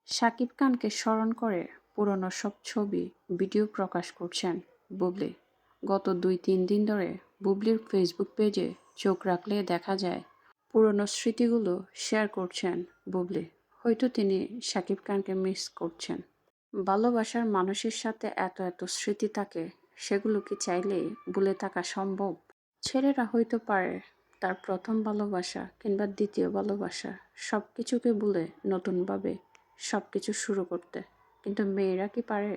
শাকিব খানকে স্মরণ করে পুরনো সব ছবি, ভিডিও প্রকাশ করছেন বুবলি। গত ২-৩ দিন ধরে বুবলির ফেসবুক পেজে চোখ রাখলে দেখা যায় পুরনো স্মৃতিগুলো শেয়ার করছেন বুবলি। হয়তো তিনি শাকিব খানকে মিস করছেন। ভালোবাসার মানুষের সাথে এত স্মৃতি থাকে, সেগুলো কি চাইলেই ভুলে থাকা সম্ভব? ছেলেরা হয়তো পারে তার প্রথম ভালোবাসা কিংবা দ্বিতীয় ভালোবাসা সব কিছুকে ভুলে নতুনভাবে সব কিছু শুরু করতে, কিন্তু মেয়েরা কি পারে?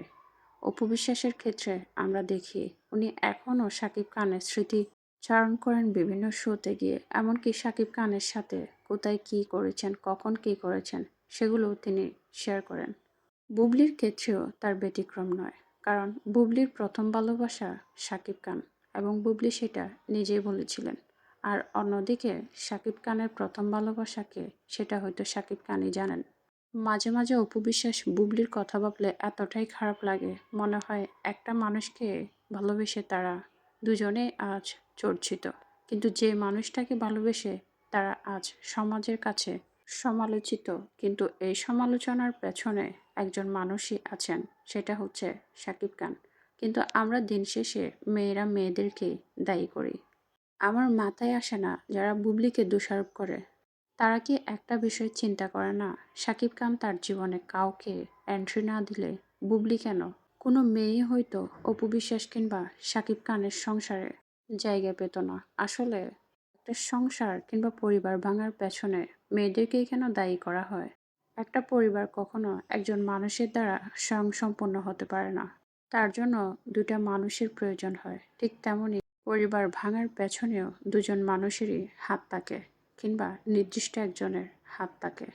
অপু বিশ্বাসের ক্ষেত্রে আমরা দেখি উনি এখনও শাকিব খানের স্মৃতি চারণ করেন বিভিন্ন শোতে গিয়ে, এমনকি শাকিব খানের সাথে কোথায় কী করেছেন, কখন কী করেছেন সেগুলোও তিনি শেয়ার করেন। বুবলির ক্ষেত্রেও তার ব্যতিক্রম নয়, কারণ বুবলির প্রথম ভালোবাসা শাকিব খান এবং বুবলি সেটা নিজেই বলেছিলেন। আর অন্যদিকে শাকিব খানের প্রথম ভালোবাসাকে সেটা হয়তো শাকিব খানই জানেন। মাঝে মাঝে অপু বিশ্বাস বুবলির কথা ভাবলে এতটাই খারাপ লাগে, মনে হয় একটা মানুষকে ভালোবেসে তারা দুজনেই আজ চর্চিত, কিন্তু যে মানুষটাকে ভালোবেসে তারা আজ সমাজের কাছে সমালোচিত। কিন্তু এই সমালোচনার পেছনে একজন মানুষই আছেন, সেটা হচ্ছে শাকিব খান। কিন্তু আমরা দিন শেষে মেয়েরা মেয়েদেরকেই দায়ী করি। আমার মাথায় আসে না যারা বুবলিকে দোষারোপ করে তারা কি একটা বিষয় চিন্তা করে না, শাকিব খান তার জীবনে কাউকে এন্ট্রি না দিলে বুবলি কেন? কোনো মেয়েই হয়তো অপু বিশ্বাস কিংবা শাকিব খানের সংসারে জায়গা পেত না। আসলে একটা সংসার কিংবা পরিবার ভাঙার পেছনে মেয়েদেরকেই কেন দায়ী করা হয়? একটা পরিবার কখনো একজন মানুষের দ্বারা স্বয়ংসম্পূর্ণ হতে পারে না, তার জন্য দুটা মানুষের প্রয়োজন হয়। ঠিক তেমনই পরিবার ভাঙার পেছনেও দুজন মানুষেরই হাত থাকে, কিংবা নির্দিষ্ট একজনের হাত থাকে।